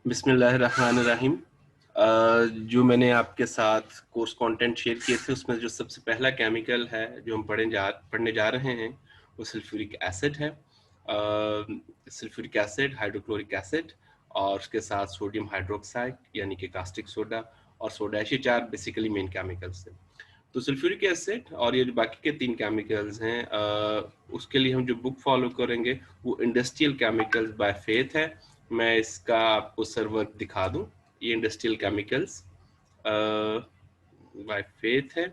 बिस्मिल्लाहिर्रहमानिर्रहीम। जो मैंने आपके साथ कोर्स कंटेंट शेयर किए थे उसमें जो सबसे पहला केमिकल है जो हम पढ़ने जा रहे हैं वो सल्फ्यूरिक एसिड है। सल्फ्यूरिक एसिड, हाइड्रोक्लोरिक एसिड और उसके साथ सोडियम हाइड्रोक्साइड यानी कि कास्टिक सोडा और सोडा, ऐसे चार बेसिकली मेन केमिकल्स हैं। तो सल्फ्यूरिक एसिड और ये जो बाकी के तीन केमिकल्स हैं उसके लिए हम जो बुक फॉलो करेंगे वो इंडस्ट्रियल केमिकल्स बाय फेथ है। मैं इसका आपको सर्वर दिखा दूं। ये इंडस्ट्रियल केमिकल्स बाय फेथ है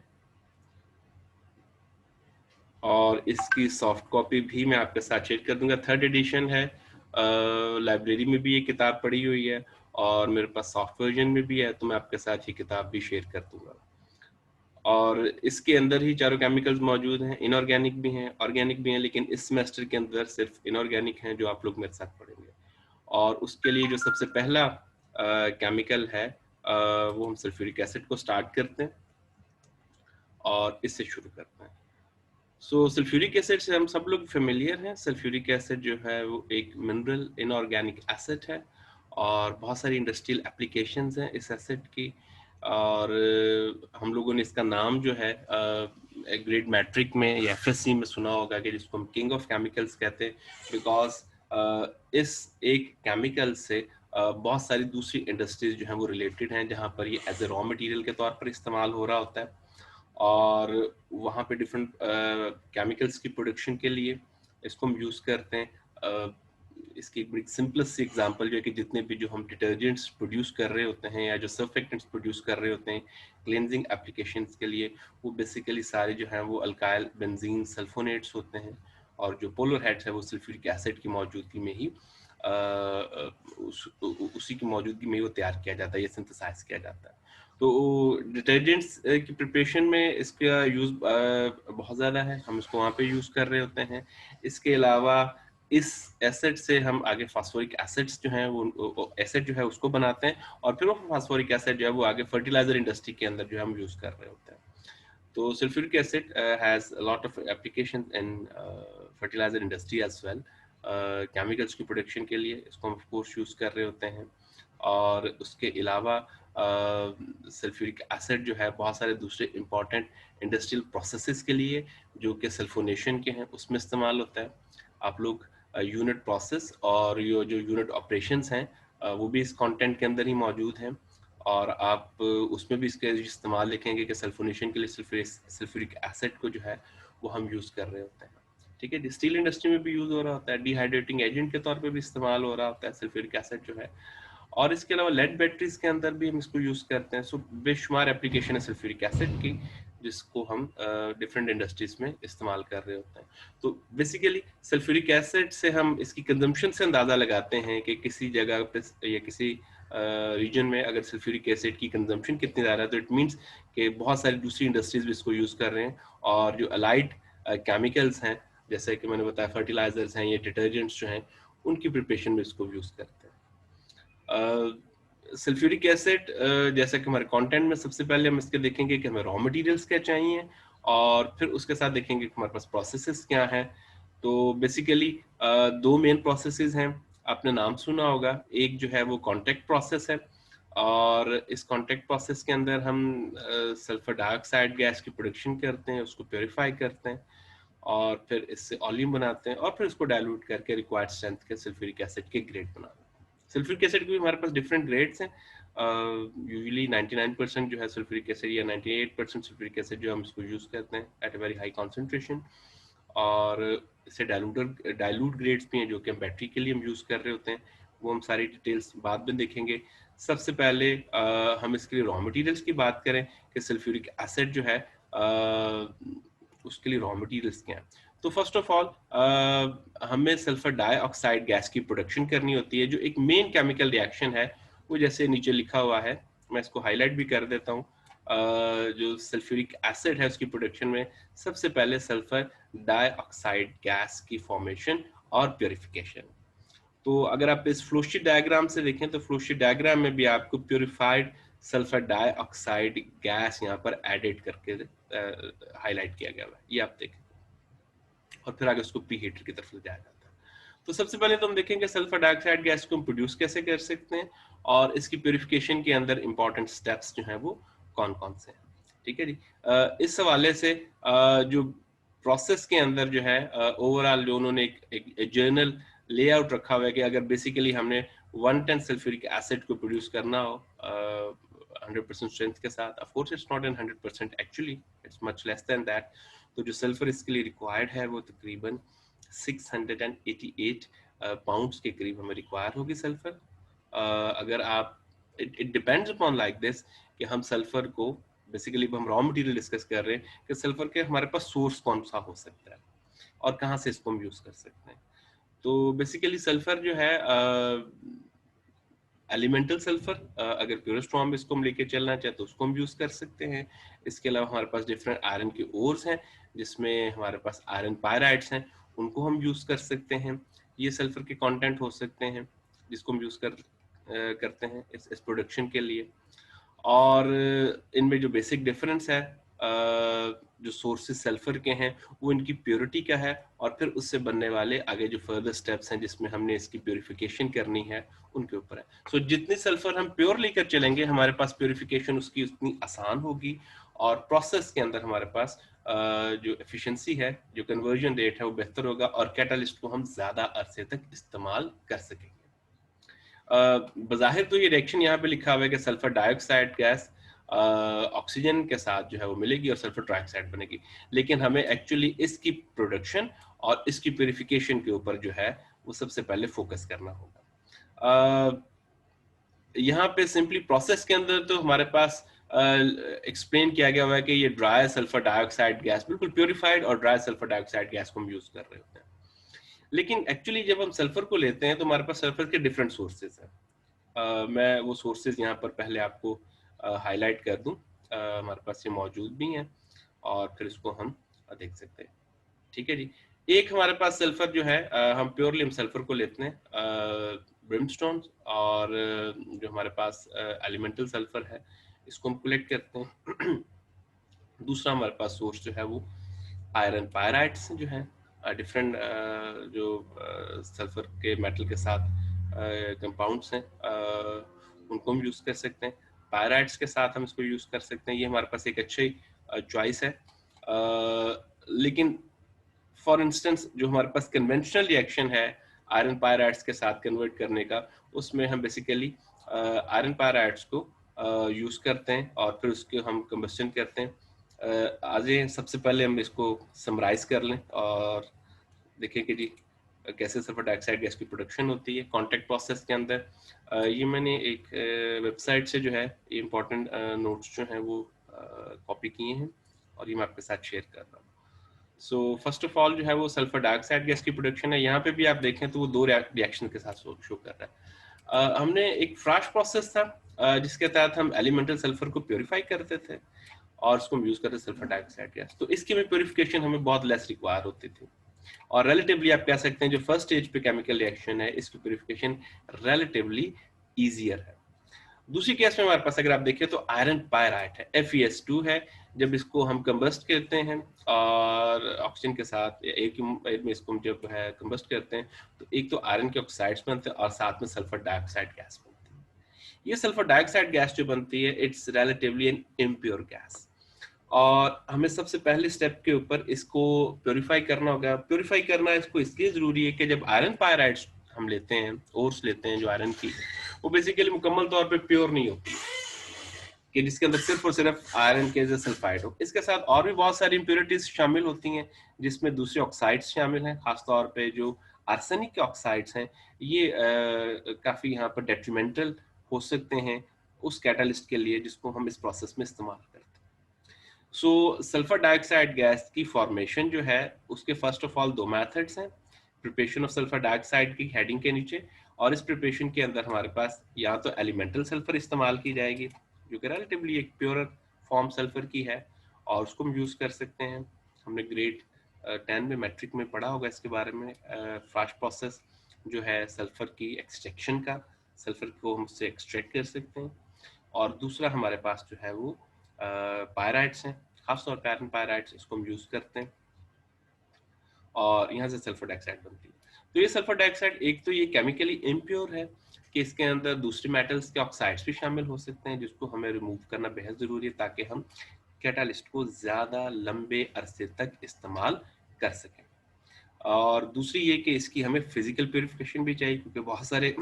और इसकी सॉफ्ट कॉपी भी मैं आपके साथ शेयर कर दूंगा। थर्ड एडिशन है, लाइब्रेरी में भी ये किताब पड़ी हुई है और मेरे पास सॉफ्ट वर्जन में भी है, तो मैं आपके साथ ये किताब भी शेयर कर दूंगा। और इसके अंदर ही चारों केमिकल्स मौजूद हैं, इनऑर्गेनिक भी हैं, ऑर्गेनिक भी हैं, लेकिन इस सेमेस्टर के अंदर सिर्फ इनऑर्गेनिक हैं जो आप लोग मेरे साथ पढ़ेंगे। और उसके लिए जो सबसे पहला केमिकल है वो हम सल्फ्यूरिक एसिड को स्टार्ट करते हैं और इससे शुरू करते हैं। सो सल्फ्यूरिक एसिड से हम सब लोग फेमिलियर हैं। सल्फ्यूरिक एसिड जो है वो एक मिनरल इनऑर्गेनिक एसिड है और बहुत सारी इंडस्ट्रियल एप्लीकेशंस हैं इस एसिड की। और हम लोगों ने इसका नाम जो है ग्रेड मैट्रिक में या एफएससी में सुना होगा कि जिसको हम किंग ऑफ केमिकल्स कहते हैं, बिकॉज इस एक केमिकल से बहुत सारी दूसरी इंडस्ट्रीज जो हैं वो रिलेटेड हैं, जहाँ पर ये एज ए रॉ मटेरियल के तौर पर इस्तेमाल हो रहा होता है और वहाँ पे डिफरेंट केमिकल्स की प्रोडक्शन के लिए इसको हम यूज़ करते हैं। इसकी एक बड़ी सिंपलेस्ट सी एग्जांपल जो है कि जितने भी जो हम डिटर्जेंट्स प्रोड्यूस कर रहे होते हैं या जो सर्फेक्टेंट्स प्रोड्यूस कर रहे होते हैं क्लेंजिंग एप्लीकेशंस के लिए, वो बेसिकली सारे जो हैं वो अल्काइल बेंजीन सल्फोनेट्स होते हैं और जो पोलर हेड्स है वो सल्फ्यूरिक एसिड की मौजूदगी में ही उसी की मौजूदगी में ही वो तैयार किया जाता है, ये सिंथेसाइज किया जाता है। तो डिटर्जेंट्स की प्रिपरेशन में इसका यूज़ बहुत ज़्यादा है, हम इसको वहाँ पे यूज़ कर रहे होते हैं। इसके अलावा इस एसिड से हम आगे फास्फोरिक एसिड्स जो हैं वो एसिड जो है उसको बनाते हैं और फिर वो फास्फोरिक एसिड जो है वो आगे फर्टिलाइजर इंडस्ट्री के अंदर जो है हम यूज़ कर रहे होते हैं। तो sulphuric acid has a lot of application in fertiliser industry as well. Chemicals की प्रोडक्शन के लिए इसको हम ऑफ कोर्स यूज़ कर रहे होते हैं और उसके अलावा सल्फ्यूरिक एसिड जो है बहुत सारे दूसरे इंपॉर्टेंट इंडस्ट्रियल प्रोसेसेस के लिए जो कि सल्फोनेशन के हैं उसमें इस्तेमाल होता है। आप लोग यूनिट प्रोसेस और ये जो यूनिट ऑपरेशंस हैं वो भी इस कंटेंट के अंदर ही मौजूद हैं और आप उसमें भी इसके इस्तेमाल देखेंगे कि सल्फोनेशन के लिए सल्फ्यूरिक एसिड को जो है वो हम यूज़ कर रहे होते हैं। ठीक है, स्टील इंडस्ट्री में भी यूज़ हो रहा होता है, डिहाइड्रेटिंग एजेंट के तौर पे भी इस्तेमाल हो रहा होता है सल्फ्यूरिक एसिड जो है। और इसके अलावा लेड बैटरीज के अंदर भी हम इसको यूज़ करते हैं। सो बेशुमार एप्लीकेशन है सल्फ्यूरिक एसिड की जिसको हम डिफरेंट इंडस्ट्रीज में इस्तेमाल कर रहे होते हैं। तो बेसिकली सल्फ्यूरिक एसिड से हम इसकी कंजम्पशन से अंदाज़ा लगाते हैं कि किसी जगह पे या किसी रीजन में अगर सल्फ्यूरिक एसिड की कंजम्पशन कितनी ज़्यादा है, तो इट मीन्स कि बहुत सारी दूसरी इंडस्ट्रीज भी इसको यूज़ कर रहे हैं और जो अलाइड केमिकल्स हैं जैसे कि मैंने बताया फर्टिलाइजर्स हैं या डिटर्जेंट्स जो हैं उनकी प्रिपरेशन में इसको यूज़ करते हैं। सल्फ्यूरिक एसिड जैसा कि हमारे कंटेंट में सबसे पहले हम इसके देखेंगे कि हमें रॉ मटेरियल्स क्या चाहिए और फिर उसके साथ देखेंगे कि हमारे पास प्रोसेसेस क्या हैं। तो बेसिकली दो मेन प्रोसेसेस हैं, आपने नाम सुना होगा। एक जो है वो कॉन्टैक्ट प्रोसेस है और इस कॉन्टैक्ट प्रोसेस के अंदर हम सल्फर डाइऑक्साइड गैस की प्रोडक्शन करते हैं, उसको प्योरीफाई करते हैं और फिर इससे ऑलियम बनाते हैं और फिर उसको डाइल्यूट करके रिक्वायर्ड स्ट्रेंथ के सल्फ्यूरिक एसिड के ग्रेड बनाते हैं। सल्फ्यूरिक एसिड के भी हमारे पास डिफरेंट ग्रेड्स हैं। यूजुअली 99% जो है सल्फ्यूरिक एसिड या 98% सल्फ्यूरिक एसिड जो हम इसको यूज़ करते हैं at a very high concentration और इससे डाइल्यूट ग्रेड्स भी हैं जो कि हम बैटरी के लिए हम यूज़ कर रहे होते हैं। वो हम सारी डिटेल्स बाद में देखेंगे। सबसे पहले हम इसके लिए रॉ मटेरियल्स की बात करें कि सल्फ्यूरिक एसिड जो है उसके लिए रॉ मटेरियल्स क्या हैं। तो फर्स्ट ऑफ ऑल हमें सल्फर डाइऑक्साइड गैस की प्रोडक्शन करनी होती है। जो एक मेन केमिकल रिएक्शन है वो जैसे नीचे लिखा हुआ है, मैं इसको हाईलाइट भी कर देता हूँ। जो सल्फ्यूरिक एसिड है उसकी प्रोडक्शन में सबसे पहले सल्फर डाइऑक्साइड गैस की फॉर्मेशन और प्योरिफिकेशन। तो अगर आप इस फ्लोशीट डायग्राम से देखें तो फ्लोशीट डायग्राम में भी आपको प्योरिफाइड सल्फर डाइऑक्साइड गैस यहाँ पर एडेड करके हाईलाइट किया गया है, ये आप देखें और फिर आगे उसको प्री हीटर की तरफ ले जाया जाता है। तो सबसे पहले तो हम देखेंगे सल्फर डाइऑक्साइड गैस को हम प्रोड्यूस कैसे कर सकते हैं और इसकी प्योरिफिकेशन के अंदर इंपॉर्टेंट स्टेप्स जो हैं वो कौन कौन से हैं। ठीक है जी। इस हवाले से जो प्रोसेस के अंदर जो है ओवरऑल जो उन्होंने एक जर्नल लेआउट रखा हुआ है कि अगर बेसिकली हमने 1 टन सल्फ्यूरिक एसिड को प्रोड्यूस करना हो 100% स्ट्रेंथ के साथ, of course it's not in 100%, actually it's much less than that. तो जो सल्फर इसके लिए रिक्वायर्ड है वो तकरीबन 688 पाउंड्स के करीब हमें रिक्वायर होगी सल्फर। अगर आप it depends upon like this कि हम सल्फर को बेसिकली हम रॉ मटेरियल डिस्कस कर रहे हैं कि सल्फर के हमारे पास सोर्स कौन सा हो सकता है और कहाँ से इसको हम यूज कर सकते हैं। तो बेसिकली सल्फर जो है एलिमेंटल सल्फर अगर प्योरेस्ट फॉर्म में इसको हम लेके चलना चाहे तो उसको हम यूज कर सकते हैं। इसके अलावा हमारे पास डिफरेंट आयरन के ओर्स हैं जिसमें हमारे पास आयरन पायराइड्स हैं, उनको हम यूज कर सकते हैं। ये सल्फर के कंटेंट हो सकते हैं जिसको हम यूज करते हैं इस प्रोडक्शन के लिए। और इनमें जो बेसिक डिफरेंस है जो सोर्सेस सल्फर के हैं वो इनकी प्योरिटी का है और फिर उससे बनने वाले आगे जो फर्दर स्टेप्स हैं जिसमें हमने इसकी प्योरिफिकेशन करनी है उनके ऊपर है। सो जितनी सल्फर हम प्योर लेकर चलेंगे हमारे पास प्योरिफिकेशन उसकी उतनी आसान होगी और प्रोसेस के अंदर हमारे पास जो एफिशिएंसी है, जो कन्वर्जन रेट है वो बेहतर होगा और कैटलिस्ट को हम ज्यादा अरसे तक इस्तेमाल कर सकेंगे। बज़ाहिर तो ये रिएक्शन यहाँ पे लिखा हुआ है कि सल्फर डाइऑक्साइड गैस ऑक्सीजन के साथ जो है वो मिलेगी और सल्फर ट्राइऑक्साइड बनेगी, लेकिन हमें एक्चुअली इसकी प्रोडक्शन और इसकी प्योरिफिकेशन के ऊपर जो है वो सबसे पहले फोकस करना होगा। यहाँ पे सिंपली प्रोसेस के अंदर तो हमारे पास एक्सप्लेन किया गया हुआ है कि ये ड्राई सल्फर डाइऑक्साइड गैस बिल्कुल प्योरीफाइड और ड्राई सल्फर डाइऑक्साइड गैस को हम यूज कर रहे होते हैं। लेकिन एक्चुअली जब हम सल्फर को लेते हैं तो हमारे पास सल्फर के डिफरेंट सोर्सेज हैं। मैं वो सोर्सेज यहाँ पर पहले आपको हाईलाइट कर दूं। हमारे पास ये मौजूद भी हैं और फिर इसको हम देख सकते हैं। ठीक है जी। एक हमारे पास सल्फर जो है हम प्योरली हम सल्फर को लेते हैं ब्रिमस्टोन और जो हमारे पास एलिमेंटल सल्फर है इसको हम कलेक्ट करते हैं। दूसरा हमारे पास सोर्स जो है वो आयरन पायराइड्स जो है डिफरेंट जो सल्फर के मेटल के साथ कंपाउंड्स हैं उनको हम यूज कर सकते हैं। पायराइड्स के साथ हम इसको यूज कर सकते हैं, ये हमारे पास एक अच्छी चॉइस है। लेकिन फॉर इंस्टेंस जो हमारे पास कन्वेंशनल रिएक्शन है आयरन पायराइड्स के साथ कन्वर्ट करने का, उसमें हम बेसिकली आयरन पायराइड्स को यूज करते हैं और फिर उसके हम कंबस्टन करते हैं। आज सबसे पहले हम इसको समराइज कर लें और देखें कि जी कैसे सल्फर डाइऑक्साइड गैस की प्रोडक्शन होती है कॉन्टैक्ट प्रोसेस के अंदर। ये मैंने एक वेबसाइट से जो है ये इंपॉर्टेंट नोट्स जो हैं वो कॉपी किए हैं और ये मैं आपके साथ शेयर कर रहा हूँ। सो फर्स्ट ऑफ ऑल जो है वो सल्फर डाइऑक्साइड गैस की प्रोडक्शन है। यहाँ पे भी आप देखें तो वो दो रिएक्शन के साथ शो कर रहा है। हमने एक फ्रेश प्रोसेस था जिसके तहत हम एलिमेंटल सल्फर को प्योरीफाई करते थे और उसको हम यूज करते सल्फर डाइऑक्साइड गैस। तो इसकी में प्योरिफिकेशन हमें बहुत लेस रिक्वायर होती थी और रिलेटिवली आप कह सकते हैं जो फर्स्ट स्टेज पे केमिकल रिएक्शन है इसकी प्योरिफिकेशन रिलेटिवली इजियर है। दूसरी केस में हमारे पास अगर आप देखें तो आयरन पायराइट है, FeS2 है। जब इसको हम कंबस्ट करते हैं और ऑक्सीजन के साथ एक ही में इसको हम जब है कंबस्ट करते हैं तो एक तो आयरन के ऑक्साइड्स बनते हैं और साथ में सल्फर डाइऑक्साइड गैस बनती है। ये सल्फर डाइऑक्साइड गैस जो बनती है it's relatively an impure gas और हमें सबसे पहले स्टेप के ऊपर इसको प्योरीफाई करना होगा। प्योरीफाई करना इसको इसलिए जरूरी है कि जब आयरन पायराइड्स हम लेते हैं, ओर्स लेते हैं जो आयरन की, वो बेसिकली मुकम्मल तौर पे प्योर नहीं होती कि जिसके अंदर सिर्फ और सिर्फ आयरन के सल्फाइड हो। इसके साथ और भी बहुत सारी इम्प्योरिटीज शामिल होती हैं जिसमें दूसरे ऑक्साइड्स शामिल हैं, खासतौर पे जो आर्सेनिक के ऑक्साइड्स हैं ये काफ़ी यहाँ पर डेट्रीमेंटल हो सकते हैं उस कैटलिस्ट के लिए जिसको हम इस प्रोसेस में इस्तेमाल करते हैं। सो सल्फर डाइऑक्साइड गैस की फॉर्मेशन जो है उसके फर्स्ट ऑफ ऑल दो मेथड्स हैं। प्रिपरेशन ऑफ सल्फर डाइऑक्साइड की हेडिंग के नीचे, और इस प्रिपरेशन के अंदर हमारे पास या तो एलिमेंटल सल्फर इस्तेमाल की जाएगी जो कि रिलेटिवली एक प्योर फॉर्म सल्फर की है और उसको हम यूज कर सकते हैं। हमने ग्रेड 10 में मैट्रिक में पढ़ा होगा इसके बारे में। फास्ट प्रोसेस जो है सल्फर की एक्सट्रैक्शन का, सल्फर को हम उससे एक्सट्रैक्ट कर सकते हैं। और दूसरा हमारे पास जो है वो पायराइड्स हैं, खासतौर पर आयरन पायराइड्स, इसको हम यूज करते हैं और यहाँ से सल्फर डाइऑक्साइड बनती है। तो ये सल्फर डाइऑक्साइड एक तो ये केमिकली इम्प्योर है कि इसके अंदर दूसरे मेटल्स के ऑक्साइड्स भी शामिल हो सकते हैं, जिसको हमें रिमूव करना बेहद ज़रूरी है ताकि हम कैटालिस्ट को ज़्यादा लंबे अरसे तक इस्तेमाल कर सकें। और दूसरी ये कि इसकी हमें फिजिकल प्योरिफिकेशन भी चाहिए, क्योंकि बहुत सारे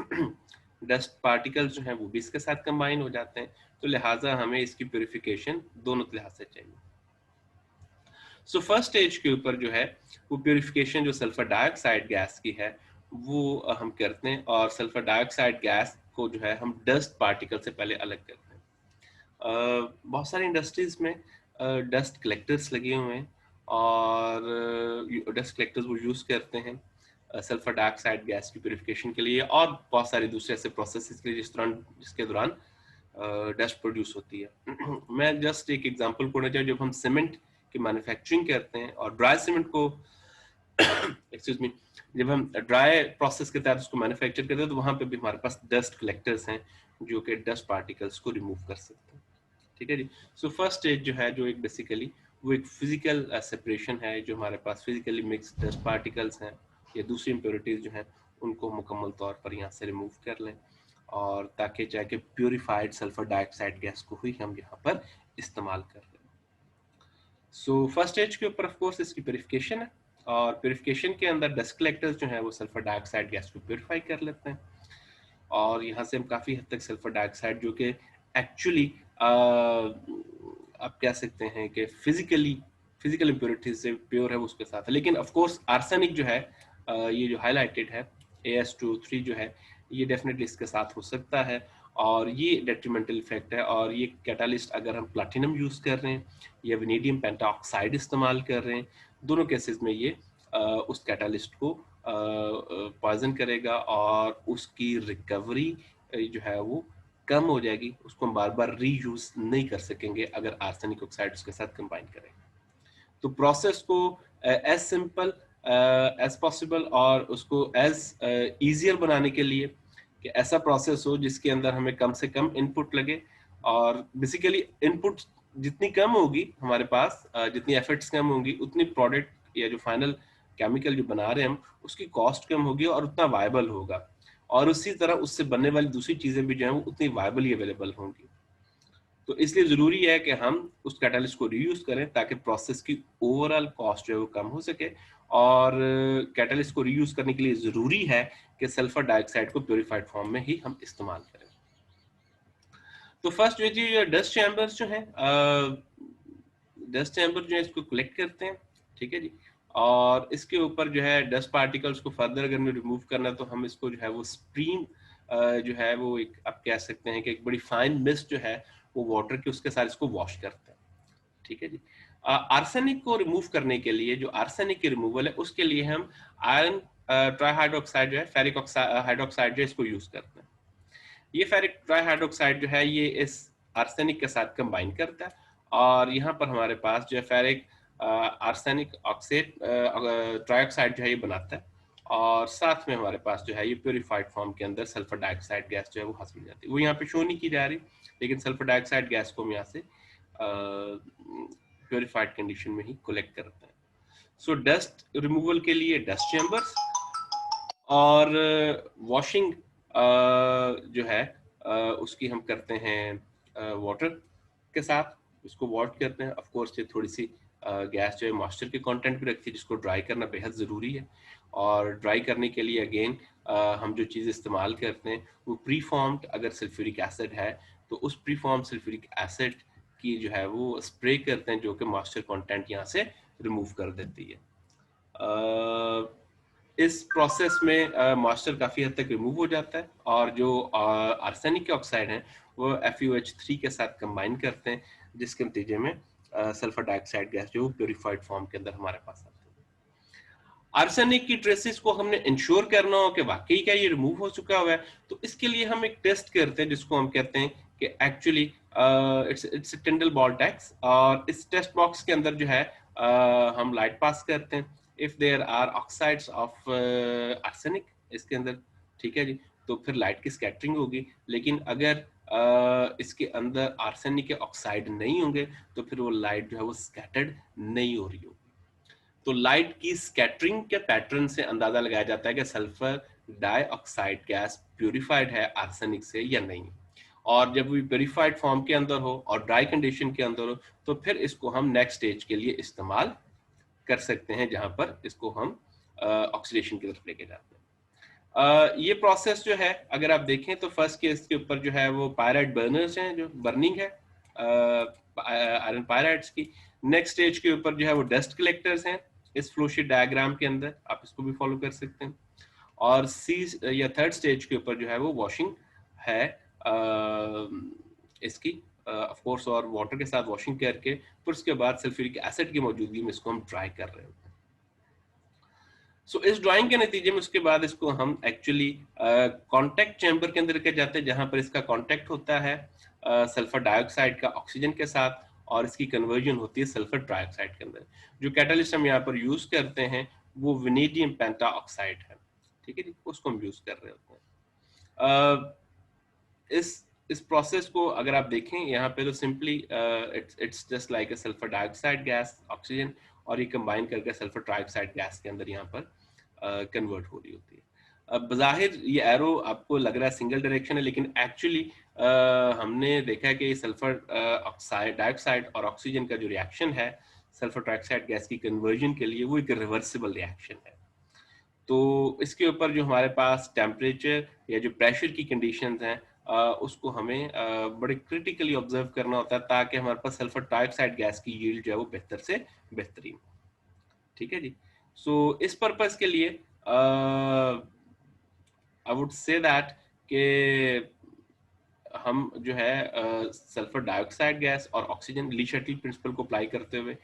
डस्ट पार्टिकल्स जो हैं वो भी इसके साथ कंबाइन हो जाते हैं, तो लिहाजा हमें इसकी प्योरिफिकेशन दोनों लिहाज से चाहिए। सो फर्स्ट स्टेज के ऊपर जो है वो प्योरिफिकेशन जो सल्फर डाइऑक्साइड गैस की है वो हम करते हैं, और सल्फर डाइऑक्साइड गैस को जो है हम डस्ट पार्टिकल से पहले अलग करते हैं। बहुत सारी इंडस्ट्रीज में डस्ट कलेक्टर्स लगे हुए हैं, और डस्ट कलेक्टर्स वो यूज़ करते हैं सल्फर डाइऑक्साइड गैस की प्योरिफिकेशन के लिए, और बहुत सारे दूसरे ऐसे प्रोसेसेस के लिए जिसके दौरान डस्ट प्रोड्यूस होती है। मैं जस्ट एक एग्जांपल पढ़ना चाहूँ, जब हम सीमेंट की मैन्युफैक्चरिंग करते हैं और ड्राई सीमेंट को एक्सक्यूज मी, जब हम ड्राई प्रोसेस के तहत उसको मैन्युफैक्चर करते हैं तो वहाँ पे भी हमारे पास डस्ट कलेक्टर्स हैं जो कि डस्ट पार्टिकल्स को रिमूव कर सकते हैं। ठीक है जी। सो फर्स्ट स्टेज जो है, जो एक बेसिकली वो एक फिजिकल सेपरेशन है, जो हमारे पास फिजिकली मिक्स्ड डस्ट पार्टिकल्स हैं या दूसरी इम्प्योरिटीज जो हैं उनको मुकम्मल तौर पर यहाँ से रिमूव कर लें, और ताकि जाके प्योरीफाइड सल्फर डाइऑक्साइड गैस को ही हम यहाँ पर इस्तेमाल कर लें। सो फर्स्ट स्टेज के ऊपर ऑफ कोर्स इसकी प्योरिफिकेशन है, और प्योरिफिकेशन के अंदर डस्ट कलेक्टर्स जो है वो सल्फर डाइऑक्साइड गैस को प्योरीफाई कर लेते हैं, और यहाँ से हम काफ़ी हद तक सल्फर डाइऑक्साइड जो कि एक्चुअली आप कह सकते हैं कि फिजिकल इम्प्योरिटीज से प्योर है वो उसके साथ है, लेकिन ऑफ कोर्स आर्सेनिक जो है ये जो हाईलाइटेड है AS2O3 जो है ये डेफिनेटली इसके साथ हो सकता है, और ये डेट्रीमेंटल इफेक्ट है। और ये कैटालिस्ट अगर हम प्लैटिनम यूज़ कर रहे हैं या वेनेडियम पेंटाऑक्साइड इस्तेमाल कर रहे हैं, दोनों केसेस में ये उस कैटालिस्ट को पॉइजन करेगा, और उसकी रिकवरी जो है वो कम हो जाएगी, उसको हम बार बार रीयूज नहीं कर सकेंगे अगर आर्सेनिक ऑक्साइड उसके साथ कंबाइन करें। तो प्रोसेस को एज सिंपल एज पॉसिबल और उसको एज ईजियर बनाने के लिए कि ऐसा प्रोसेस हो जिसके अंदर हमें कम से कम इनपुट लगे, और बेसिकली इनपुट जितनी कम होगी हमारे पास, जितनी एफर्ट्स कम होंगी, उतनी प्रोडक्ट या जो फाइनल केमिकल जो बना रहे हैं हम उसकी कॉस्ट कम होगी और उतना वायबल होगा, और उसी तरह उससे बनने वाली दूसरी चीजें भी जो है वो उतनी वायबली अवेलेबल होंगी। तो इसलिए जरूरी है कि हम उस कैटालिस्ट को रीयूज करें ताकि प्रोसेस की ओवरऑल कॉस्ट जो है वो कम हो सके, और कैटालिस्ट को रीयूज करने के लिए जरूरी है कि सल्फर डाइऑक्साइड को प्योरीफाइड फॉर्म में ही हम इस्तेमाल करें। तो फर्स्ट जो जी डस्ट चैम्बर्स जो है, डस्ट चैम्बर जो है इसको कलेक्ट करते हैं, ठीक है जी, और इसके ऊपर जो है डस्ट पार्टिकल्स को फर्दर अगर हमें रिमूव करना है तो हम इसको जो है वो स्ट्रीम जो है वो एक आप कह सकते हैं कि एक बड़ी फाइन मिस्ट जो है वो वाटर के उसके साथ इसको वॉश करते हैं, ठीक है जी। आर्सेनिक को रिमूव करने के लिए, जो आर्सेनिक की रिमूवल है उसके लिए हम आयरन ट्राइहाइड्रोक्साइड जो है, फेरिक हाइड्रोक्साइड जो है इसको यूज करते हैं। ये फेरिक ट्राइहाइड्रोक्साइड जो है ये इस आर्सेनिक के साथ कंबाइन करता है, और यहाँ पर हमारे पास जो है फेरिक आर्सेनिक ऑक्साइड ट्राइऑक्साइड जो है ये बनाता है, और साथ में हमारे पास जो है ये प्योरीफाइड फॉर्म के अंदर सल्फर डाइऑक्साइड गैस जो है वो हासिल हो जाती है। वो यहाँ पे शो नहीं की जा रही, लेकिन सल्फर डाइऑक्साइड गैस को हम यहाँ से प्योरीफाइड कंडीशन में ही कलेक्ट करते हैं। सो डस्ट रिमूवल के लिए डस्ट चैम्बर्स, और वॉशिंग जो है उसकी हम करते हैं वाटर के साथ, उसको वॉश करते हैं। ऑफ कोर्स ये थोड़ी सी गैस जो है मॉइस्चर के कंटेंट भी रखती है, जिसको ड्राई करना बेहद ज़रूरी है, और ड्राई करने के लिए अगेन हम जो चीज़ इस्तेमाल करते हैं वो प्री फॉर्म्ड अगर सल्फ्यूरिक एसिड है तो उस प्री फॉर्म सल्फ्यूरिक एसिड की जो है वो स्प्रे करते हैं, जो कि मॉइस्चर कंटेंट यहाँ से रिमूव कर देती है। इस प्रोसेस में मॉइस्चर काफ़ी हद तक रिमूव हो जाता है, और जो आर्सेनिक के ऑक्साइड हैं वो FeOH3 के साथ कंबाइन करते हैं, जिसके नतीजे में सल्फर डाइऑक्साइड गैस जो प्योरीफाइड फॉर्म के अंदर हमारे पास आती है। आर्सेनिक की ट्रेसेस को हमने इंश्योर करना हो कि वाकई क्या ये रिमूव हो चुका हुआ है, तो इसके लिए हम एक टेस्ट करते हैं जिसको हम कहते हैं कि actually it's Tyndall ball test, और इस टेस्ट बॉक्स के अंदर जो है हम लाइट पास करते हैं if there are oxides of arsenic इसके अंदर, ठीक है जी, तो फिर लाइट की स्कैटरिंग होगी। लेकिन अगर इसके अंदर आर्सेनिक के ऑक्साइड नहीं होंगे तो फिर वो लाइट जो है वो स्कैटर्ड नहीं हो रही होगी। तो लाइट की स्कैटरिंग के पैटर्न से अंदाजा लगाया जाता है कि सल्फर डाइऑक्साइड गैस प्यूरिफाइड है आर्सेनिक से या नहीं। और जब भी प्यूरिफाइड फॉर्म के अंदर हो और ड्राई कंडीशन के अंदर हो तो फिर इसको हम नेक्स्ट स्टेज के लिए इस्तेमाल कर सकते हैं, जहां पर इसको हम ऑक्सीडेशन की तरफ लेके जाते हैं। ये प्रोसेस जो है अगर आप देखें तो फर्स्ट केस के ऊपर जो है वो पायराइट बर्नर्स हैं, जो बर्निंग है आयरन पायराइट्स की। नेक्स्ट स्टेज के ऊपर जो है वो डस्ट कलेक्टर्स हैं इस फ्लोशीट डायग्राम के अंदर, आप इसको भी फॉलो कर सकते हैं। और सी या थर्ड स्टेज के ऊपर जो है वो वॉशिंग है इसकी ऑफ कोर्स, और वाटर के साथ वॉशिंग करके फिर उसके बाद सल्फ्यूरिक एसिड की मौजूदगी में इसको हम ड्राई कर रहे होते हैं। सो इस ड्राइंग के नतीजे में उसके बाद इसको हम एक्चुअली कांटेक्ट चैम्बर के अंदर लेके जाते हैं, जहां पर इसका कांटेक्ट होता है सल्फर डाइऑक्साइड का ऑक्सीजन के साथ, और इसकी कन्वर्जन होती है सल्फर ट्राइऑक्साइड के अंदर। जो कैटलिस्ट हम यहाँ पर यूज करते हैं वो वेनेडियम पेंटा ऑक्साइड है, ठीक है जी, उसको हम यूज कर रहे होते हैं। इस प्रोसेस को अगर आप देखें यहाँ पे तो simply it's just like a sulphur dioxide gas oxygen, और ये कंबाइन करके सल्फर ट्राइऑक्साइड गैस के अंदर यहाँ पर कन्वर्ट हो रही होती है। अब बज़ाहिर ये एरो आपको लग रहा है सिंगल डायरेक्शन है, लेकिन एक्चुअली हमने देखा है कि सल्फर ऑक्साइड डाइऑक्साइड और ऑक्सीजन का जो रिएक्शन है सल्फर ट्राइऑक्साइड गैस की कन्वर्जन के लिए, वो एक रिवर्सिबल रिएक्शन है। तो इसके ऊपर जो हमारे पास टेम्परेचर या जो प्रेशर की कंडीशंस हैं उसको हमें बड़े क्रिटिकली ऑब्जर्व करना होता है, ताकि हमारे पास सल्फर डाइऑक्साइड गैस की यील्ड जो है वो बेहतर से बेहतरीन, ठीक है जी। सो इस पर्पस के लिए आई वुड से दैट के हम जो है सल्फर डाइऑक्साइड गैस और ऑक्सीजन ली शटल प्रिंसिपल को अप्लाई करते हुए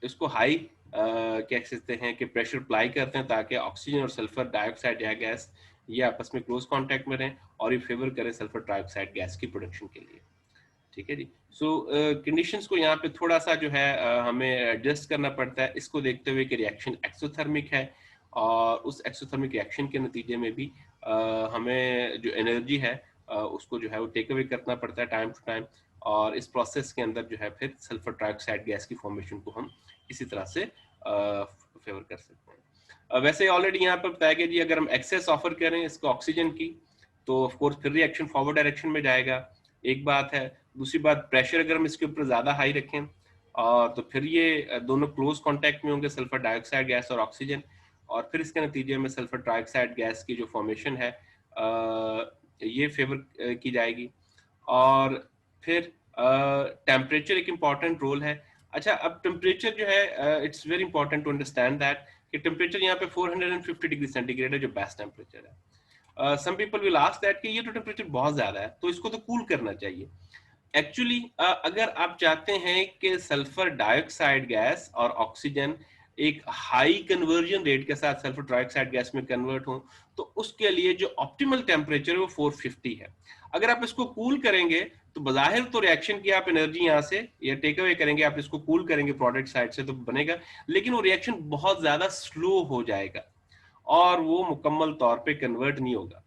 इसको हाई क्या कहते हैं कि प्रेशर अप्लाई करते हैं, ताकि ऑक्सीजन और सल्फर डाइऑक्साइड या गैस ये आपस में क्लोज कांटेक्ट में रहें और ये फेवर करें सल्फर डाइऑक्साइड गैस की प्रोडक्शन के लिए, ठीक है जी। सो कंडीशंस को यहाँ पे थोड़ा सा जो है हमें एडजस्ट करना पड़ता है, इसको देखते हुए कि रिएक्शन एक्सोथर्मिक है, और उस एक्सोथर्मिक रिएक्शन के नतीजे में भी हमें जो एनर्जी है उसको जो है वो टेक अवे करना पड़ता है टाइम टू टाइम, और इस प्रोसेस के अंदर जो है फिर सल्फर ट्राइऑक्साइड गैस की फॉर्मेशन को हम इसी तरह से फेवर कर सकते हैं। वैसे ऑलरेडी यहाँ पर बताया गया जी, अगर हम एक्सेस ऑफर करें इसको ऑक्सीजन की तो ऑफ कोर्स फिर रिएक्शन फॉरवर्ड डायरेक्शन में जाएगा, एक बात है। दूसरी बात, प्रेशर अगर हम इसके ऊपर ज्यादा हाई रखें तो फिर ये दोनों क्लोज कांटेक्ट में होंगे सल्फर डाइऑक्साइड गैस और ऑक्सीजन, और फिर इसके नतीजे में सल्फर ट्राइऑक्साइड गैस की जो फॉर्मेशन है ये फेवर की जाएगी। और फिर टेम्परेचर एक इम्पॉर्टेंट रोल है। अच्छा, अब टेम्परेचर जो है it's very important to understand that कि टेम्परेचर यहाँ पे 450 डिग्री सेंटीग्रेड है जो बेस्ट टेम्परेचर है। Some people will ask that कि ये तो टेम्परेचर बहुत ज्यादा है तो इसको तो कूल करना चाहिए। एक्चुअली अगर आप चाहते हैं कि सल्फर डाइऑक्साइड गैस और ऑक्सीजन एक हाई कन्वर्जन रेट के साथ सल्फर डाइऑक्साइड गैस में कन्वर्ट हो, तो उसके लिए जो ऑप्टिमल टेम्परेचर है वो 450 है। अगर आप इसको कूल करेंगे तो बजाहिर तो रिएक्शन की आप एनर्जी यहाँ से या टेक अवे करेंगे, आप इसको कूल करेंगे प्रोडक्ट साइड से तो बनेगा, लेकिन वो रिएक्शन बहुत ज्यादा स्लो हो जाएगा और वो मुकम्मल तौर पे कन्वर्ट नहीं होगा।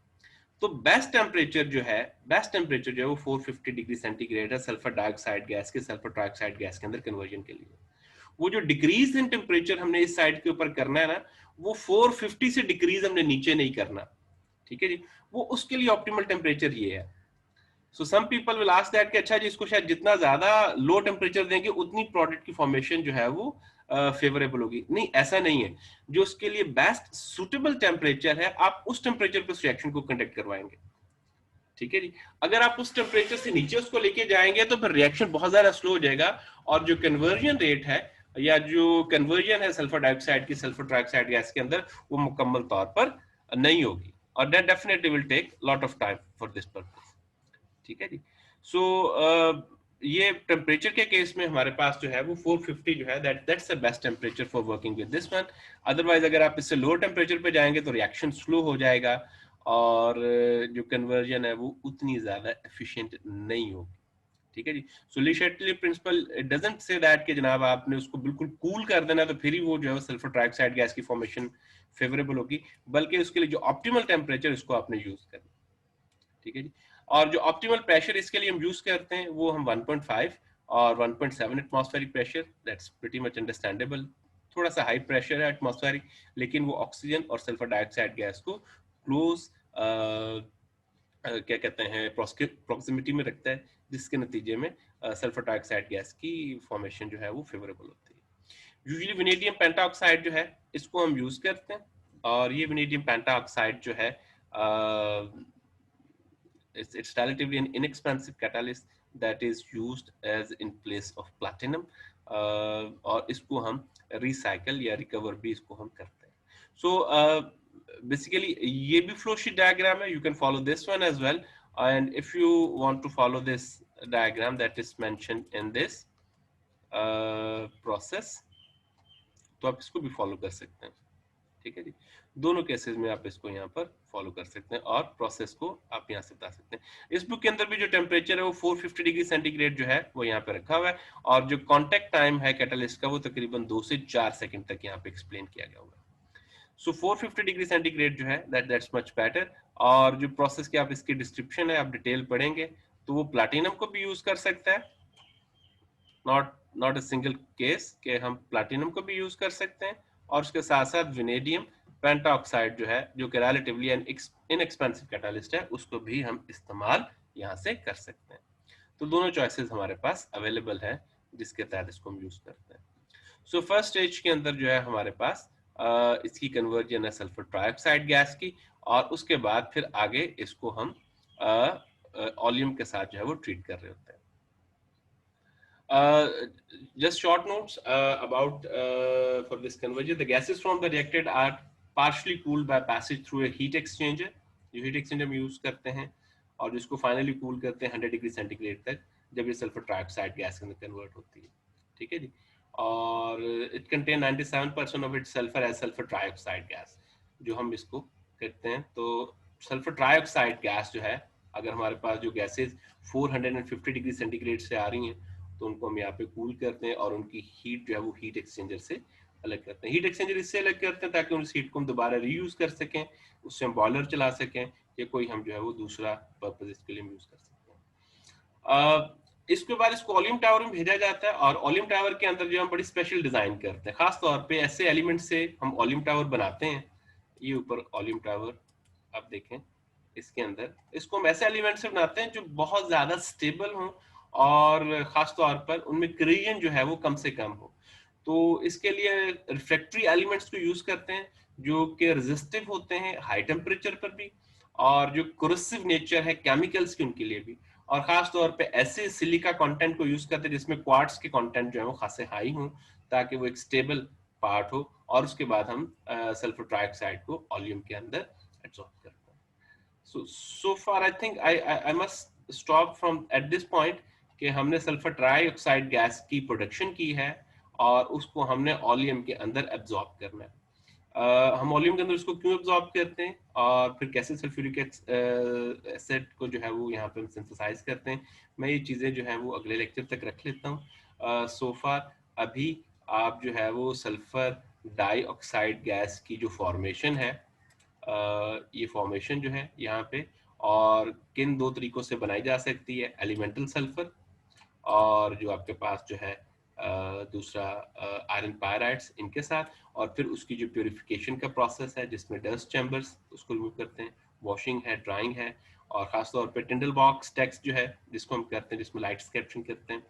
तो बेस्ट टेम्परेचर जो है वो 450 डिग्री सेंटीग्रेड है सल्फर डाइऑक्साइड गैस के सल्फर ट्राइऑक्साइड गैस के अंदर कन्वर्जन के लिए। वो जो डिक्रीज इन टेम्परेचर हमने इस साइड के ऊपर करना है ना, वो 450 से डिक्रीज हमने नीचे नहीं करना, ठीक है जी। वो उसके लिए ऑप्टिमल टेम्परेचर ये है। So some people will ask that कि अच्छा जी, इसको शायद जितना ज्यादा लो टेम्परेचर देंगे उतनी प्रोडक्ट की फॉर्मेशन जो है वो फेवरेबल होगी। नहीं, ऐसा नहीं है। जो उसके लिए बेस्ट सुटेबल टेम्परेचर है, आप उस टेम्परेचर पर रिएक्शन को कंडक्ट करवाएंगे, ठीक है जी। अगर आप उस टेम्परेचर से नीचे उसको लेके जाएंगे तो फिर रिएक्शन बहुत ज्यादा स्लो हो जाएगा, और जो कन्वर्जन रेट है या जो कन्वर्जन है सल्फर डाइऑक्साइड की सल्फर ट्राइऑक्साइड गैस के अंदर, वो मुकम्मल तौर पर नहीं होगी, और that definitely will take lot of time for this purpose, ठीक है जी। सो ये टेम्परेचर के केस में हमारे पास जो है वो 450 जो है that's the best temperature for working with this one. Otherwise अगर आप इससे लोअर टेम्परेचर पे जाएंगे तो रिएक्शन स्लो हो जाएगा, और जो कन्वर्जन है वो उतनी ज्यादा एफिशिएंट नहीं होगी, ठीक है जी। So Le Chatelier principle it doesn't say that कि जनाब आपने उसको बिल्कुल कूल कर देना तो फिर ही वो जो है सल्फर ट्राइऑक्साइड गैस की फॉर्मेशन फेवरेबल होगी, बल्कि उसके लिए जो ऑप्टिमल टेम्परेचर इसको आपने यूज करना, ठीक है जी। और जो ऑप्टिमल प्रेशर इसके लिए हम यूज करते हैं वो हम 1.5 और 1.7 atmospheric pressure, that's pretty much understandable, थोड़ा सा हाई प्रेशर है एटमॉस्फेरिक, लेकिन वो ऑक्सीजन और सल्फर डाइऑक्साइड गैस को क्लोज क्या कहते हैं प्रॉक्सिमिटी में रखता है, जिसके नतीजे में सल्फर डाइऑक्साइड गैस की फॉर्मेशन जो है वो फेवरेबल होती है। यूजुअली वेनेडियम पेंटाऑक्साइड जो है इसको हम यूज करते हैं, और ये वेनेडियम पेंटाऑक्साइड जो है it's relatively an inexpensive catalyst that is used as in place of platinum, और इसको हम रिसाइकल या रिकवर भी इसको हम करते हैं। सो बेसिकली ये भी फ्लो शीट डायग्राम है, you can follow this one as well, and if you want to follow this diagram that is mentioned in this process, तो आप इसको भी फॉलो कर सकते हैं। ठीक है जी, दोनों केसेस में आप इसको यहाँ पर फॉलो कर सकते हैं और प्रोसेस को आप यहाँ से बता सकते हैं। इस बुक के अंदर भी जो टेम्परेचर है वो 450 डिग्री सेंटीग्रेड जो है वो यहाँ पे रखा हुआ है, और जो कांटेक्ट टाइम है कैटलिस्ट का वो तकरीबन 2 से 4 सेकंड तक यहाँ पे एक्सप्लेन किया गया होगा। सो 450 डिग्री सेंटीग्रेड जो है दैट्स मच बेटर, और जो प्रोसेस की आप इसकी डिस्क्रिप्शन है आप डिटेल पढ़ेंगे तो वो प्लाटिनम को भी यूज कर सकता है, नॉट अ सिंगल केस के हम प्लैटिनम को भी यूज कर सकते हैं, और उसके साथ साथ वेनेडियम पेंटाऑक्साइड जो है जो कि रिलेटिवली एन इनएक्सपेंसिव कैटलिस्ट है उसको भी हम इस्तेमाल यहाँ से कर सकते हैं। तो दोनों चॉइसेस हमारे पास अवेलेबल है जिसके तहत इसको हम यूज करते हैं। सो फर्स्ट स्टेज के अंदर जो है हमारे पास इसकी कन्वर्जन है सल्फर ट्राइऑक्साइड गैस की, और उसके बाद फिर आगे इसको हम ऑलियम के साथ जो है वो ट्रीट कर रहे होते हैं। Uh, just short notes about for this conversion. The gases from the reactor are partially cooled by passage through a heat exchanger. जो heat exchanger हम use करते हैं और जिसको finally cool करते हैं 100 डिग्री सेंटीग्रेड तक, जब ये सल्फर ट्राइऑक्साइड गैस के अंदर कन्वर्ट होती है। ठीक है जी, और it contain 97% of its sulfur as sulfur trioxide gas। जो हम इसको करते हैं तो सल्फर ट्राइऑक्साइड गैस जो है, अगर हमारे पास जो गैसेज 450 डिग्री सेंटीग्रेड से आ रही हैं तो उनको हम यहाँ पे कूल करते हैं और उनकी हीट जो है वो हीट एक्सचेंजर से अलग करते हैं। हीट एक्सचेंजर इससे अलग करते हैं ताकि उस हीट को हम दोबारा रीयूज कर सकें, उससे हम बॉयलर चला सकें, या कोई हम जो है वो दूसरा पर्पज इसके लिए यूज कर सकते हैं। इसके बाद इसको ऑलियम टावर में भेजा जाता है, और ऑलियम टावर के अंदर जो हम बड़ी स्पेशल डिजाइन करते हैं, खास तौर पे ऐसे एलिमेंट से हम ऑलियम टावर बनाते हैं। ये ऊपर ऑलियम टावर आप देखें, इसके अंदर इसको हम ऐसे एलिमेंट से बनाते हैं जो बहुत ज्यादा स्टेबल हों, और खास तौर पर उनमें करीजन जो है वो कम से कम हो। तो इसके लिए रिफ्रैक्टरी एलिमेंट्स को यूज करते हैं जो कि रेजिस्टिव होते हैं हाई टेम्परेचर पर भी, और जो कोरोसिव नेचर है केमिकल्स की उनके लिए भी, और खास तौर पे ऐसे सिलिका कंटेंट को यूज करते हैं जिसमें क्वार्ट्ज के कंटेंट जो है वो खासे हाई हों, ताकि वो एक स्टेबल पार्ट हो, और उसके बाद हम सल्फर ट्राइऑक्साइड को ऑलियम के अंदर एब्सॉर्ब करते हैं। So far I think I must stop from at this point कि हमने सल्फर ट्राइऑक्साइड गैस की प्रोडक्शन की है और उसको हमने ऑलियम के अंदर एब्जॉर्ब करना है। हम ऑलियम के अंदर उसको क्यों एब्जॉर्ब करते हैं और फिर कैसे सल्फ्यूरिक एसिड को जो है वो यहाँ पे हम सिंथेसाइज करते हैं, मैं ये चीज़ें जो है वो अगले लेक्चर तक रख लेता हूँ। सो फार अभी आप जो है वो सल्फर डाइऑक्साइड गैस की जो फॉर्मेशन है, ये फॉर्मेशन जो है यहाँ पे, और किन दो तरीकों से बनाई जा सकती है, एलिमेंटल सल्फर और जो आपके पास जो है दूसरा आयरन पायराइड्स इनके साथ, और फिर उसकी जो प्योरिफिकेशन का प्रोसेस है जिसमें डस्ट चैम्बर्स उसको रिमूव करते हैं, वॉशिंग है, ड्राइंग है, और खासतौर पे टिंडल बॉक्स टेक्स्ट जो है जिसको हम करते हैं जिसमें लाइट स्कैटरिंग करते हैं।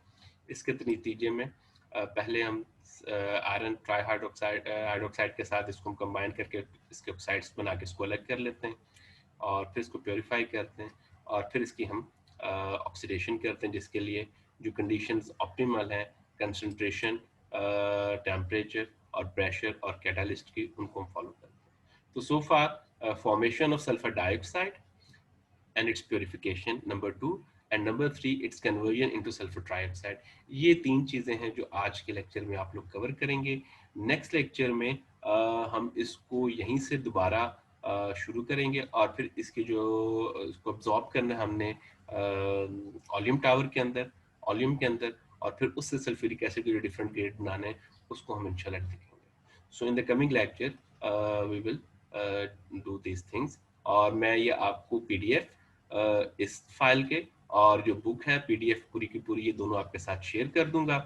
इसके नतीजे में पहले हम आयरन ट्राई हाइड्रोक्साइड के साथ इसको हम कंबाइन करके इसके ऑक्साइड्स बना के इसको अलग कर लेते हैं, और फिर इसको प्योरीफाई करते हैं, और फिर इसकी हम ऑक्सीडेशन करते हैं, जिसके लिए जो कंडीशंस ऑप्टिमल हैं कंसंट्रेशन, टेम्परेचर और प्रेशर और कैटालिस्ट की, उनको हम फॉलो करते हैं। तो so far formation of sulphur dioxide and its purification, number 2, and number 3 its conversion into sulfur trioxide। ये तीन चीजें हैं जो आज के लेक्चर में आप लोग कवर करेंगे। नेक्स्ट लेक्चर में हम इसको यहीं से दोबारा शुरू करेंगे, और फिर इसके जो इसको अब्जॉर्ब करना है हमने ऑलियम टावर के अंदर, ऑलियम के अंदर, और फिर उससे सल्फ्यूरिक एसिड के जो डिफरेंट ग्रेड बनाने हैं उसको हम इंशाल्लाह देखेंगे। So in the coming lecture we will do these things, और मैं ये आपको पीडीएफ इस फाइल के और जो बुक है पीडीएफ पूरी की पूरी, ये दोनों आपके साथ शेयर कर दूंगा,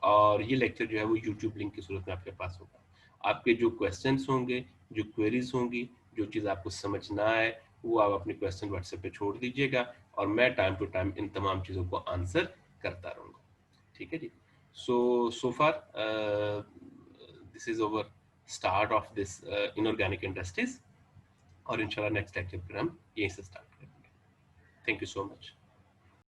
और ये लेक्चर जो है वो यूट्यूब लिंक की सूरत में आपके पास होगा। आपके जो क्वेश्चंस होंगे, जो क्वेरीज होंगी, जो चीज़ आपको समझ ना आए, वो आप अपने क्वेश्चन व्हाट्सएप पे छोड़ दीजिएगा और मैं टाइम टू टाइम इन तमाम चीज़ों को आंसर करता रहूँगा। ठीक है जी। So far this is over start of this inorganic industries, और इंशाल्लाह नेक्स्ट लेक्चर फिर हम यहीं से स्टार्ट करेंगे। Thank you so much.